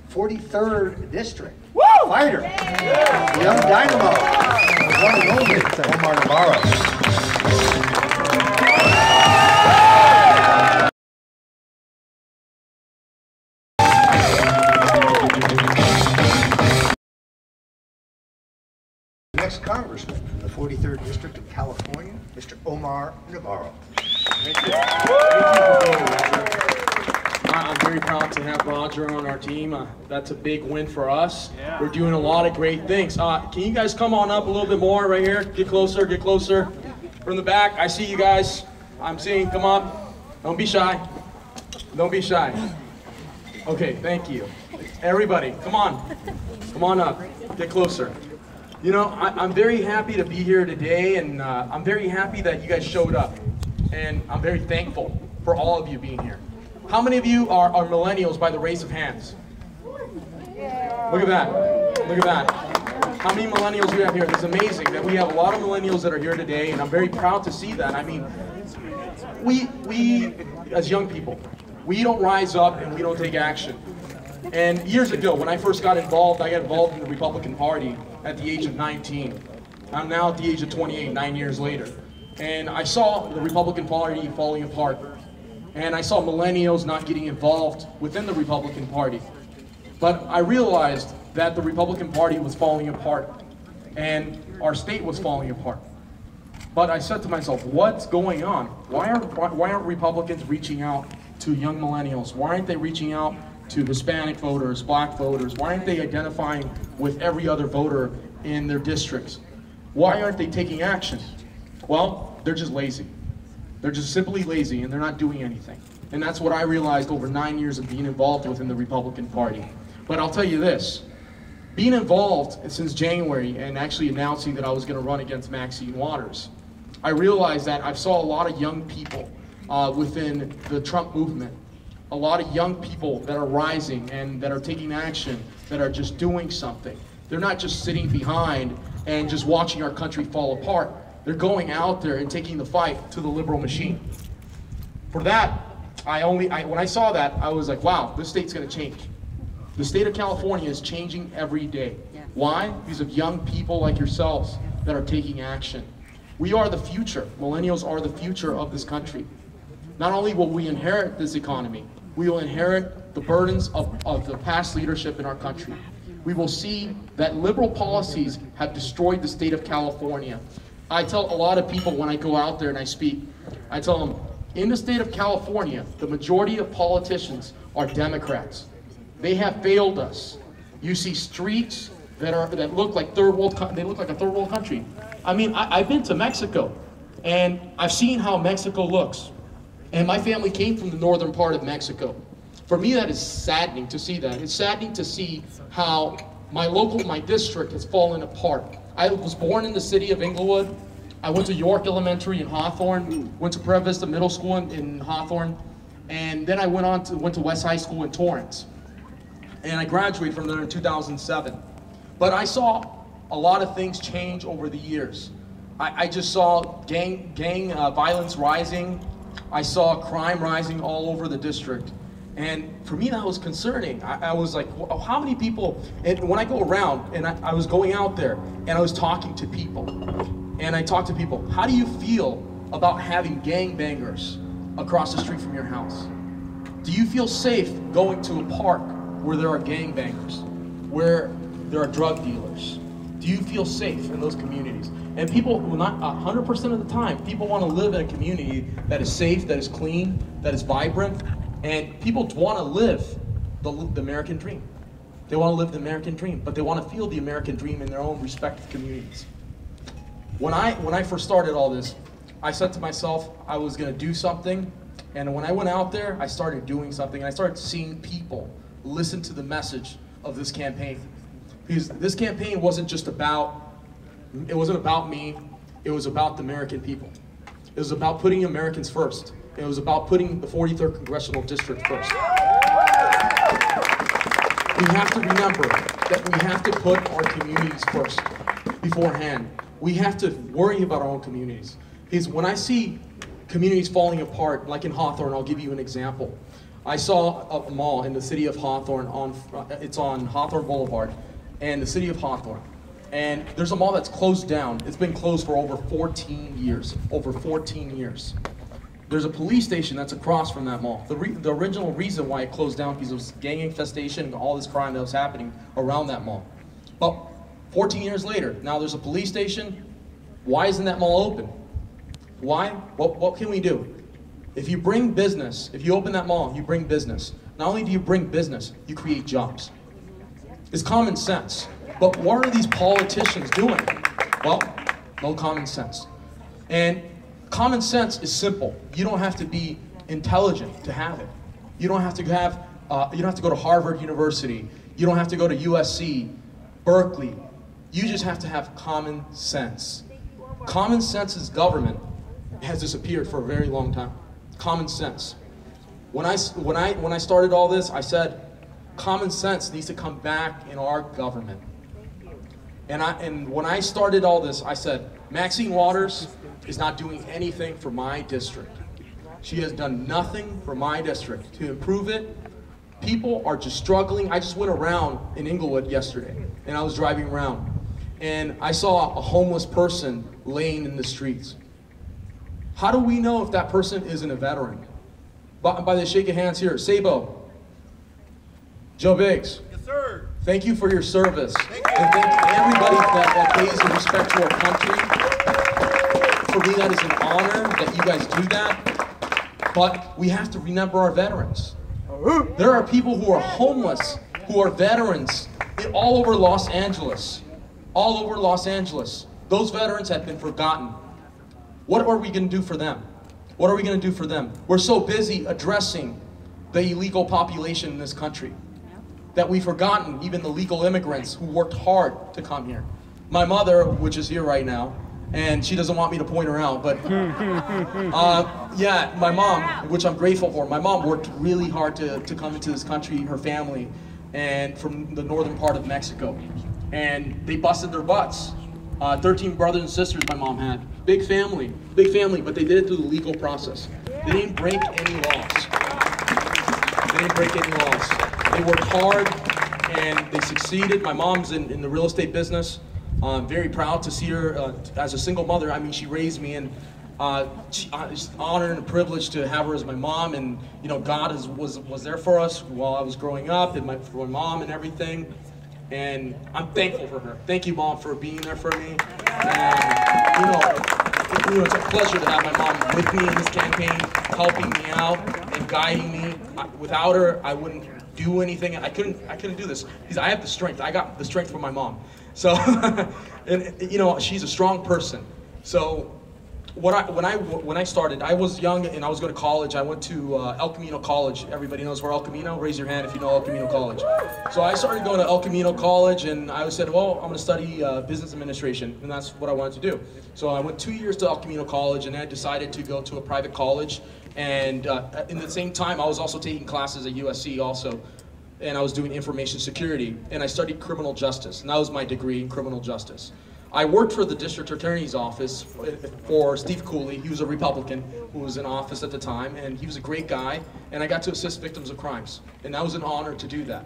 43rd District, fighter, young dynamo, the one and only Omar Navarro. Next congressman from the 43rd District of California, Mr. Omar Navarro. Thank you. I'm very proud to have Roger on our team. That's a big win for us. Yeah. We're doing a lot of great things. Can you guys come on up a little bit more right here? Get closer, get closer. From the back, I see you guys. I'm seeing, come up. Don't be shy. Don't be shy. Okay, thank you. Everybody, come on. Come on up, get closer. You know, I'm very happy to be here today, and I'm very happy that you guys showed up. And I'm very thankful for all of you being here. How many of you are millennials by the raise of hands? Look at that. Look at that. How many millennials we have here? It's amazing that we have a lot of millennials that are here today, and I'm very proud to see that. I mean, we as young people, we don't rise up and we don't take action. And years ago, when I first got involved, I got involved in the Republican Party at the age of 19. I'm now at the age of 28, 9 years later. And I saw the Republican Party falling apart. And I saw millennials not getting involved within the Republican Party. But I realized that the Republican Party was falling apart, and our state was falling apart. But I said to myself, what's going on? Why aren't Republicans reaching out to young millennials? Why aren't they reaching out to Hispanic voters, black voters? Why aren't they identifying with every other voter in their districts? Why aren't they taking action? Well, they're just lazy. They're just simply lazy, and they're not doing anything. And that's what I realized over 9 years of being involved within the Republican Party. But I'll tell you this, being involved since January and actually announcing that I was going to run against Maxine Waters, I realized that I saw a lot of young people within the Trump movement a lot of young people that are rising and that are taking action, that are just doing something. They're not just sitting behind and just watching our country fall apart. They're going out there and taking the fight to the liberal machine. For that, when I saw that, I was like, wow, this state's gonna change. The state of California is changing every day. Why? Because of young people like yourselves that are taking action. We are the future. Millennials are the future of this country. Not only will we inherit this economy, we will inherit the burdens of the past leadership in our country. We will see that liberal policies have destroyed the state of California. I tell a lot of people when I go out there and I speak, I tell them, in the state of California, the majority of politicians are Democrats. They have failed us. You see streets that look like third world. They look like a third world country. I mean, I've been to Mexico, and I've seen how Mexico looks. And my family came from the northern part of Mexico. For me, that is saddening to see that. It's saddening to see how my district has fallen apart. I was born in the city of Inglewood. I went to York Elementary in Hawthorne, went to Prairie Vista Middle School in Hawthorne, and then I went to West High School in Torrance. And I graduated from there in 2007. But I saw a lot of things change over the years. I just saw gang violence rising. I saw crime rising all over the district. And for me, that was concerning. I was like, well, how many people, and when I go around, and I was going out there, and I was talking to people, and I talked to people, how do you feel about having gangbangers across the street from your house? Do you feel safe going to a park where there are gangbangers, where there are drug dealers? Do you feel safe in those communities? And people, not 100% of the time, people want to live in a community that is safe, that is clean, that is vibrant, and people want to live the American dream. They want to live the American dream, but they want to feel the American dream in their own respective communities. When I first started all this, I said to myself I was going to do something, and when I went out there, I started doing something. I started seeing people listen to the message of this campaign. Because this campaign wasn't just about, it wasn't about me, it was about the American people. It was about putting Americans first. It was about putting the 43rd Congressional District first. We have to remember that we have to put our communities first beforehand. We have to worry about our own communities. Because when I see communities falling apart, like in Hawthorne, I'll give you an example. I saw a mall in the city of Hawthorne, it's on Hawthorne Boulevard, and the city of Hawthorne. And there's a mall that's closed down. It's been closed for over 14 years, over 14 years. There's a police station that's across from that mall. The original reason why it closed down because it was gang infestation and all this crime that was happening around that mall. But 14 years later, now there's a police station. Why isn't that mall open? Why? What can we do? If you bring business, if you open that mall, you bring business. Not only do you bring business, you create jobs. It's common sense. But what are these politicians doing? Well, no common sense. And common sense is simple. You don't have to be intelligent to have it. You don't have to have. You don't have to go to Harvard University. You don't have to go to USC, Berkeley. You just have to have common sense. Common sense's government has disappeared for a very long time. Common sense. When I started all this, I said, common sense needs to come back in our government. And when I started all this, I said, Maxine Waters is not doing anything for my district. She has done nothing for my district to improve it. People are just struggling. I just went around in Inglewood yesterday, and I was driving around, and I saw a homeless person laying in the streets. How do we know if that person isn't a veteran? By the shake of hands here. Sabo. Joe Biggs. Yes, sir. Thank you for your service. And thank everybody that pays the respect to our country. For me, that is an honor that you guys do that. But we have to remember our veterans. There are people who are homeless, who are veterans, all over Los Angeles. All over Los Angeles. Those veterans have been forgotten. What are we going to do for them? What are we going to do for them? We're so busy addressing the illegal population in this country that we've forgotten even the legal immigrants who worked hard to come here. My mother, which is here right now, and she doesn't want me to point her out, but yeah, my mom, which I'm grateful for, my mom worked really hard to come into this country, her family, and from the northern part of Mexico, and they busted their butts. 13 brothers and sisters my mom had. Big family, but they did it through the legal process. They didn't break any laws. They didn't break any laws. They worked hard and they succeeded. My mom's in the real estate business. I'm very proud to see her as a single mother. I mean, she raised me, and it's an honor and a privilege to have her as my mom. And you know, God was there for us while I was growing up, and for my mom and everything. And I'm thankful for her. Thank you, Mom, for being there for me. And you know, it's a pleasure to have my mom with me in this campaign, helping me out and guiding me. Without her, I wouldn't do anything. I couldn't do this because I have the strength. I got the strength from my mom. So, and you know, she's a strong person. So, when I started, I was young and I was going to college. I went to El Camino College. Everybody knows where El Camino? Raise your hand if you know El Camino College. So I started going to El Camino College, and I said, well, I'm going to study business administration, and that's what I wanted to do. So I went 2 years to El Camino College, and then I decided to go to a private college. And in the same time, I was also taking classes at USC also, and I was doing information security, and I studied criminal justice, and that was my degree in criminal justice. I worked for the district attorney's office for Steve Cooley. He was a Republican who was in office at the time, and he was a great guy, and I got to assist victims of crimes, and that was an honor to do that.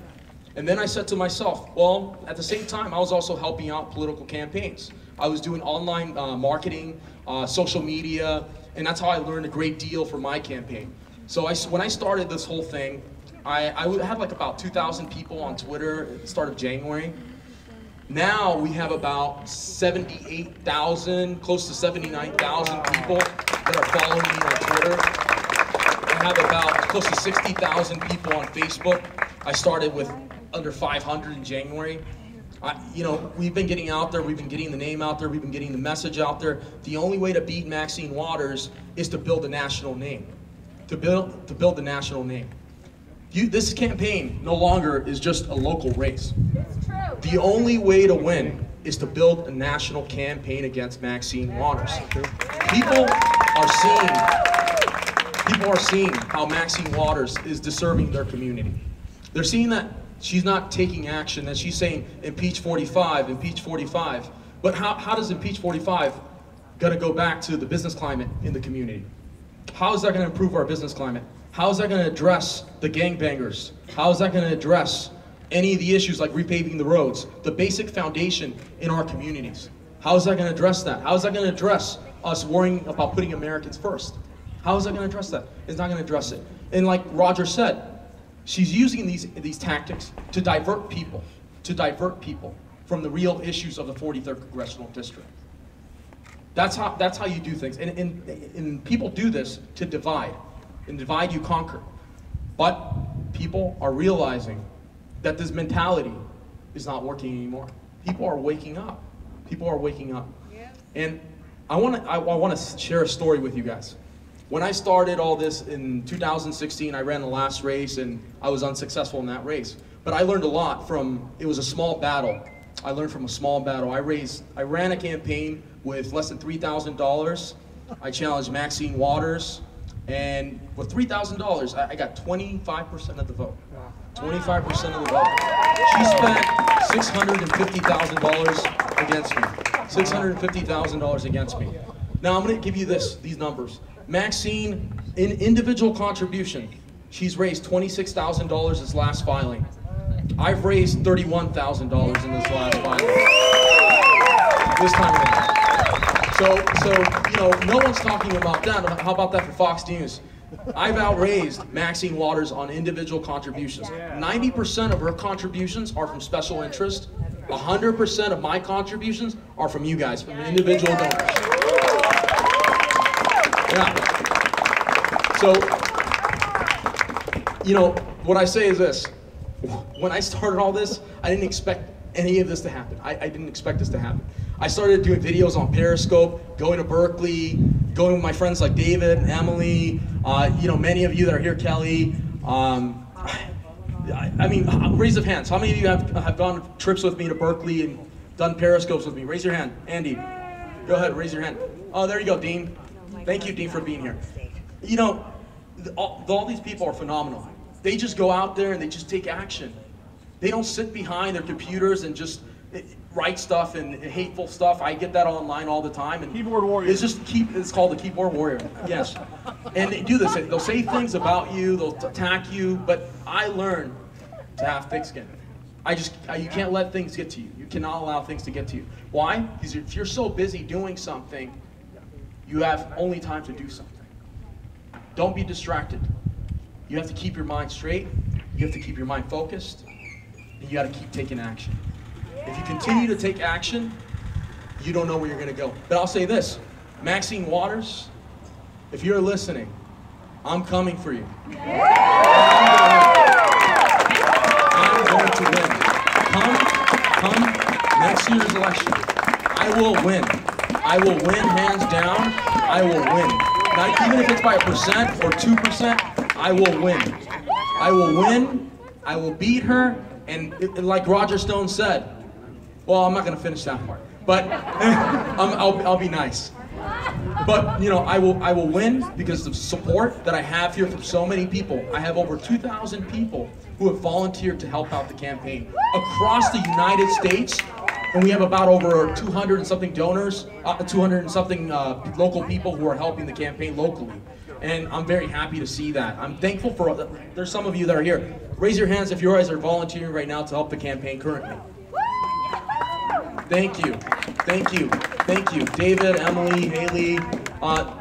And then I said to myself, well, at the same time, I was also helping out political campaigns. I was doing online marketing, social media, and that's how I learned a great deal for my campaign. So when I started this whole thing, I had like about 2,000 people on Twitter at the start of January. Now we have about 78,000, close to 79,000 people that are following me on Twitter. I have about close to 60,000 people on Facebook. I started with under 500 in January. You know, we've been getting out there, we've been getting the name out there, we've been getting the message out there. The only way to beat Maxine Waters is to build a national name. To build the national name. This campaign no longer is just a local race. The only way to win is to build a national campaign against Maxine Waters. People are seeing how Maxine Waters is deserving their community. They're seeing that she's not taking action, that she's saying impeach 45, impeach 45. But how does impeach 45 gonna go back to the business climate in the community? How is that gonna improve our business climate? How is that going to address the gangbangers? How is that going to address any of the issues like repaving the roads, the basic foundation in our communities? How is that going to address that? How is that going to address us worrying about putting Americans first? How is that going to address that? It's not going to address it. And like Roger said, she's using these tactics to divert people from the real issues of the 43rd Congressional District. That's how you do things. And people do this to divide. And divide you conquer. But people are realizing that this mentality is not working anymore. People are waking up. People are waking up. Yeah. And I want to share a story with you guys. When I started all this in 2016, I ran the last race and I was unsuccessful in that race. But I learned a lot from, it was a small battle. I learned from a small battle. I ran a campaign with less than $3,000. I challenged Maxine Waters. And with $3,000, I got 25% of the vote. 25% of the vote. She spent $650,000 against me. $650,000 against me. Now I'm going to give you these numbers. Maxine, in individual contribution, she's raised $26,000 this last filing. I've raised $31,000 in this last filing. This time around. So you know, no one's talking about that. How about that for Fox News? I've outraised Maxine Waters on individual contributions. 90% of her contributions are from special interest. 100% of my contributions are from you guys, from individual donors. Yeah. So, you know, what I say is this. When I started all this, I didn't expect any of this to happen. I didn't expect this to happen. I started doing videos on Periscope, going to Berkeley, going with my friends like David and Emily, you know, many of you that are here, Kelly. I mean, raise of hands. How many of you have gone trips with me to Berkeley and done Periscopes with me? Raise your hand. Andy. Go ahead, raise your hand. Oh, there you go, Dean. Thank you, Dean, for being here. You know, all these people are phenomenal. They just go out there and they just take action. They don't sit behind their computers and just write stuff and hateful stuff. I get that online all the time. And Keyboard warrior. It's called the keyboard warrior. Yes. And they do this. They'll say things about you. They'll attack you. But I learned to have thick skin. You can't let things get to you. You cannot allow things to get to you. Why? Because if you're so busy doing something, you have only time to do something. Don't be distracted. You have to keep your mind straight. You have to keep your mind focused. And you got to keep taking action. If you continue to take action, you don't know where you're going to go. But I'll say this, Maxine Waters, if you're listening, I'm coming for you. I'm going to win. Come next year's election. I will win. I will win hands down. I will win. Now, even if it's by 1% or 2%, I will win. I will win. I will beat her. And like Roger Stone said, well, I'm not going to finish that part, but I'll be nice. But you know, I will win because of the support that I have here from so many people. I have over 2,000 people who have volunteered to help out the campaign across the United States, and we have about over 200 and something donors, 200 and something local people who are helping the campaign locally. And I'm very happy to see that. I'm thankful for, there's some of you that are here. Raise your hands if you guys are volunteering right now to help the campaign currently. Thank you, thank you, thank you. David, Emily, Haley,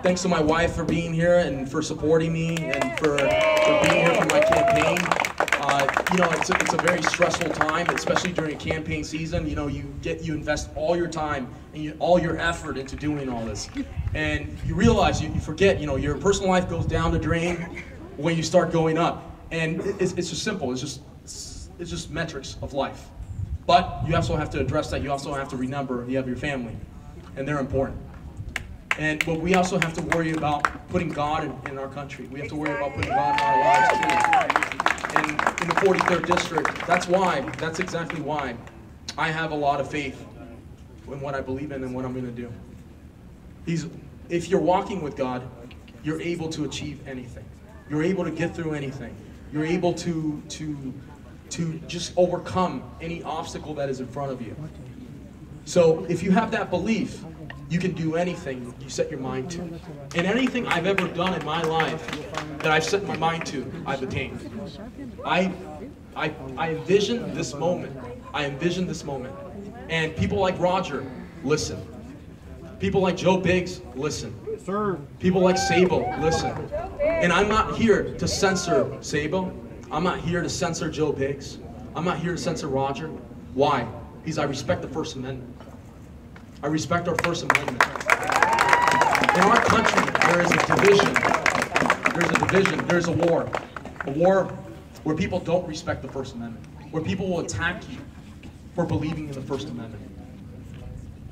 thanks to my wife for being here and for supporting me and for being here for my campaign. You know, it's a very stressful time, especially during a campaign season. You know, you invest all your time and all your effort into doing all this. And you realize, you forget, you know, your personal life goes down the drain when you start going up. And it's just simple, it's just metrics of life. But you also have to address that. You also have to remember you have your family, and they're important. But we also have to worry about putting God in our country. We have to worry about putting God in our lives too. And in the 43rd district, that's exactly why I have a lot of faith in what I believe in and what I'm going to do. If you're walking with God, you're able to achieve anything. You're able to get through anything. You're able to just overcome any obstacle that is in front of you. So if you have that belief, you can do anything you set your mind to. And anything I've ever done in my life that I've set my mind to, I've attained. I envision this moment. I envision this moment. And people like Roger, listen. People like Joe Biggs, listen. Sir. People like Sable, listen. And I'm not here to censor Sable. I'm not here to censor Joe Biggs. I'm not here to censor Roger. Why? Because I respect the First Amendment. I respect our First Amendment. In our country, there is a division. There's a division. There's a war. A war where people don't respect the First Amendment. Where people will attack you for believing in the First Amendment.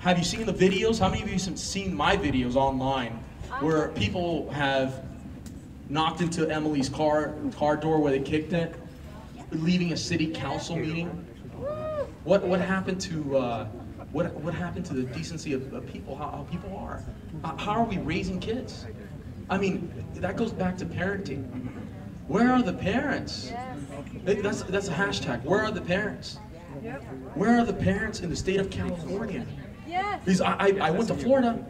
Have you seen the videos? How many of you have seen my videos online where people have knocked into Emily's car door where they kicked it, leaving a city council meeting? What happened to what happened to the decency of people? How people are? How are we raising kids? I mean, that goes back to parenting. Where are the parents? That's a hashtag. Where are the parents? Where are the parents in the state of California? Because I went to Florida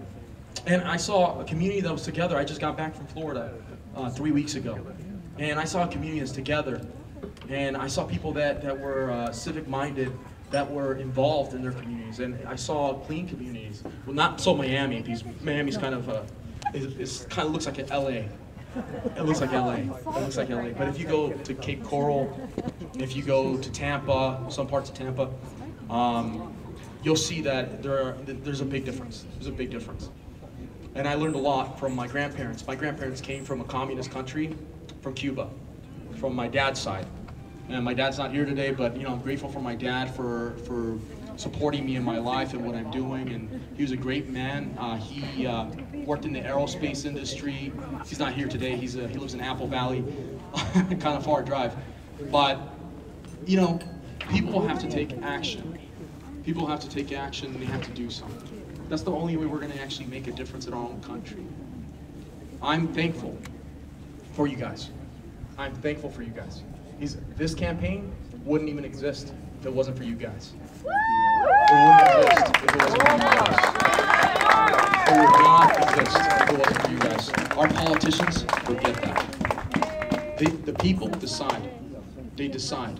and I saw a community that was together. I just got back from Florida 3 weeks ago, and I saw a community that's together, and I saw people that were civic-minded, that were involved in their communities, and I saw clean communities. Well, not so Miami, because Miami's kind of it kind of looks like an LA. It looks like LA. It looks like LA. But if you go to Cape Coral, if you go to Tampa, some parts of Tampa, you'll see that there's a big difference. There's a big difference. And I learned a lot from my grandparents. My grandparents came from a communist country, from Cuba, from my dad's side. And my dad's not here today, but you know, I'm grateful for my dad for supporting me in my life and what I'm doing. And he was a great man. He worked in the aerospace industry. He's not here today. He lives in Apple Valley, kind of far drive. But you know, people have to take action. People have to take action, and they have to do something. That's the only way we're going to actually make a difference in our own country. I'm thankful for you guys. I'm thankful for you guys. This campaign wouldn't even exist if it wasn't for you guys. It wouldn't exist if it wasn't for you guys. It would not exist if it wasn't for you guys. Our politicians forget that. The people decide. They decide.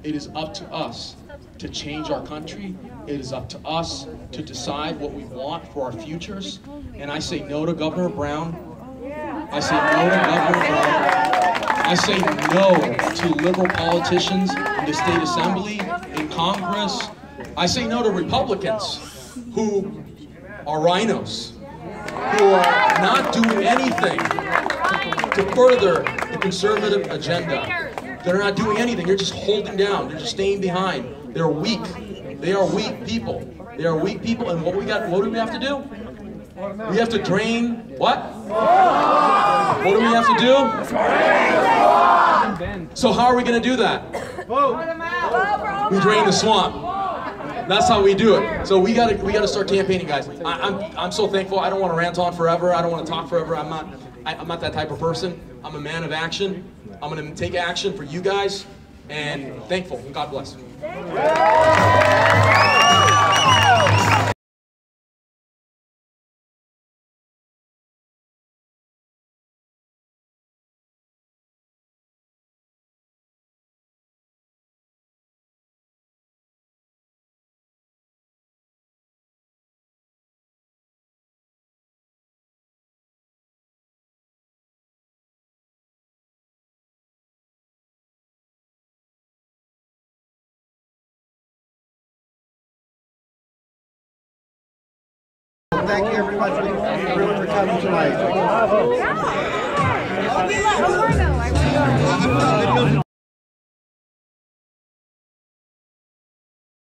It is up to us to change our country. It is up to us to decide what we want for our futures. And I say no to Governor Brown. I say no to Governor Brown. I say no to liberal politicians in the state assembly, in Congress. I say no to Republicans who are rhinos, who are not doing anything to further the conservative agenda. They're not doing anything. They're just holding down. They're just staying behind. They're weak. They are weak people. They are weak people. And what do we have to do? We have to drain what? What do we have to do? So how are we going to do that? We drain the swamp. That's how we do it. So we got to start campaigning, guys. I'm so thankful. I don't want to rant on forever. I don't want to talk forever. I'm not that type of person. I'm a man of action. I'm going to take action for you guys, and thankful. God bless. Thank you everybody for coming tonight.